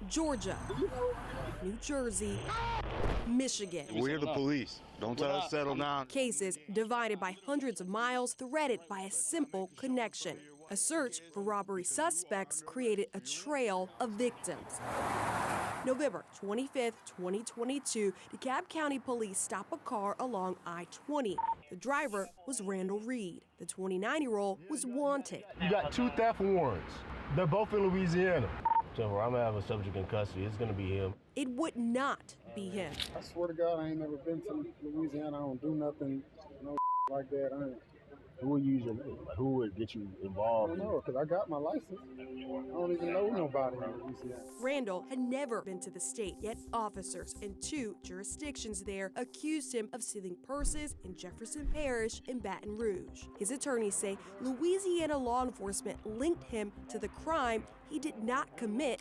Georgia, New Jersey, Michigan. We're the police. Don't tell us to settle down. Cases divided by hundreds of miles, threaded by a simple connection. A search for robbery suspects created a trail of victims. November 25th, 2022, DeKalb County Police stop a car along I-20. The driver was Randall Reed. The 29-year-old was wanted. You got 2 theft warrants. They're both in Louisiana. So I'm gonna have a subject in custody. It's gonna be him. It would not be him. I swear to God, I ain't never been to Louisiana. I don't do nothing, no like that. Who would use your name? Like, who would get you involved? I don't know, because I got my license. I don't even know nobody in Louisiana. Randall had never been to the state, yet officers in 2 jurisdictions there accused him of stealing purses in Jefferson Parish and Baton Rouge. His attorneys say Louisiana law enforcement linked him to the crime he did not commit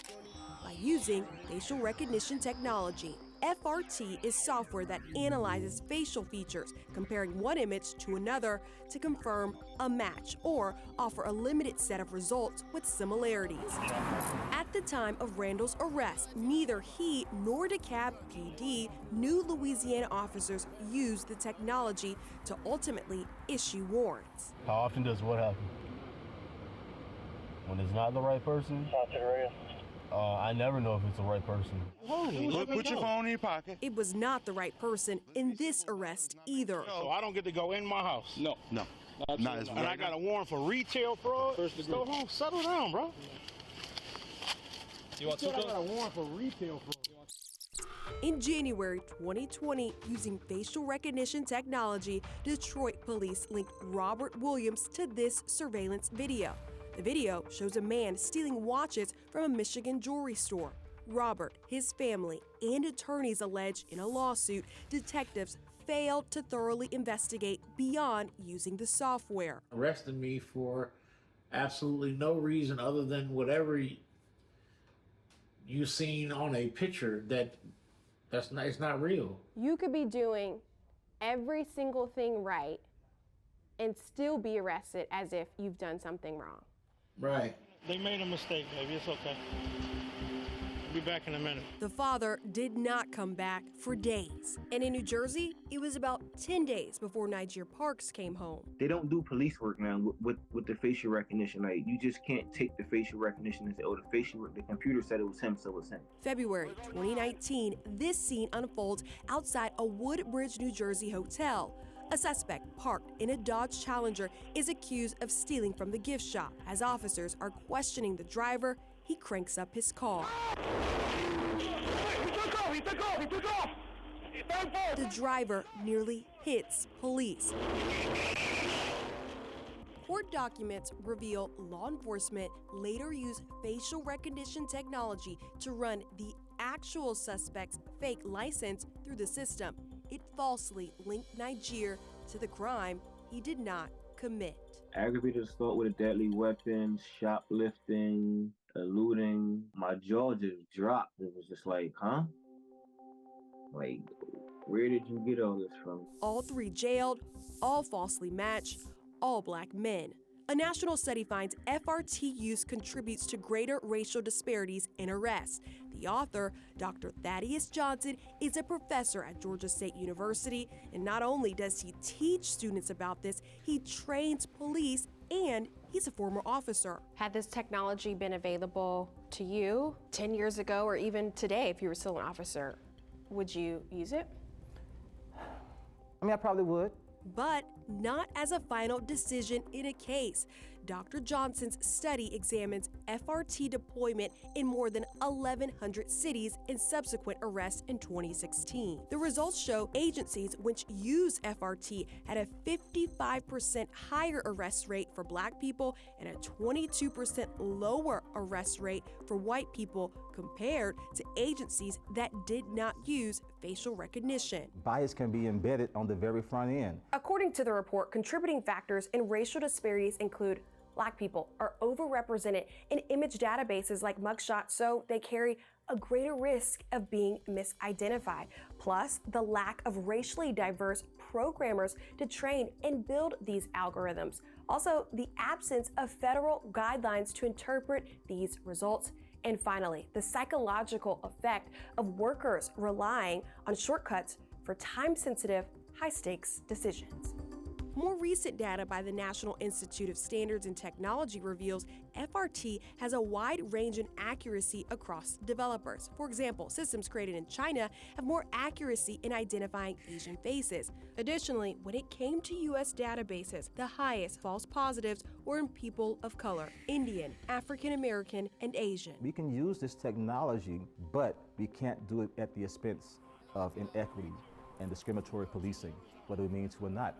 by using facial recognition technology. FRT is software that analyzes facial features, comparing one image to another to confirm a match or offer a limited set of results with similarities. At the time of Randall's arrest, neither he nor DeKalb PD knew Louisiana officers used the technology to ultimately issue warrants. How often does what happen? When it's not the right person? I never know if it's the right person. Put your phone in your pocket. It was not the right person in this arrest either. So I don't get to go in my house. No. And I got a warrant for retail fraud. Go home, settle down, bro. You want to I got a warrant for retail fraud. In January 2020, using facial recognition technology, Detroit police linked Robert Williams to this surveillance video. The video shows a man stealing watches from a Michigan jewelry store. Robert, his family, and attorneys allege in a lawsuit detectives failed to thoroughly investigate beyond using the software. Arrested me for absolutely no reason other than whatever you seen on a picture it's not real. You could be doing every single thing right and still be arrested as if you've done something wrong. Right. They made a mistake, baby. It's okay. I'll be back in a minute. The father did not come back for days. And in New Jersey, it was about 10 days before Niger Parks came home. They don't do police work now with the facial recognition. Like, you just can't take the facial recognition and say, oh, the computer said it was him, so it's him. February 2019, this scene unfolds outside a Woodbridge, New Jersey hotel. A suspect parked in a Dodge Challenger is accused of stealing from the gift shop. As officers are questioning the driver, he cranks up his car. He took off! The driver nearly hits police. Court documents reveal law enforcement later used facial recognition technology to run the actual suspect's fake license through the system. It falsely linked Niger to the crime he did not commit. Aggravated assault with a deadly weapon, shoplifting, eluding. My jaw just dropped. It was just like, huh? Like, where did you get all this from? All 3 jailed, all falsely matched, all black men. A national study finds FRT use contributes to greater racial disparities in arrests. The author, Dr. Thaddeus Johnson, is a professor at Georgia State University, and not only does he teach students about this, he trains police, and he's a former officer. Had this technology been available to you 10 years ago or even today if you were still an officer, would you use it? I mean, I probably would. But not as a final decision in a case. Dr. Johnson's study examines FRT deployment in more than 1,100 cities in subsequent arrests in 2016. The results show agencies which use FRT had a 55% higher arrest rate for black people and a 22% lower arrest rate for white people compared to agencies that did not use facial recognition. Bias can be embedded on the very front end. According to the report, contributing factors in racial disparities include Black people are overrepresented in image databases like mugshots, so they carry a greater risk of being misidentified. Plus, the lack of racially diverse programmers to train and build these algorithms. Also, the absence of federal guidelines to interpret these results. And finally, the psychological effect of workers relying on shortcuts for time-sensitive, high-stakes decisions. More recent data by the National Institute of Standards and Technology reveals FRT has a wide range in accuracy across developers. For example, systems created in China have more accuracy in identifying Asian faces. Additionally, when it came to U.S. databases, the highest false positives were in people of color, Indian, African American, and Asian. We can use this technology, but we can't do it at the expense of inequity and discriminatory policing, whether we mean to or not.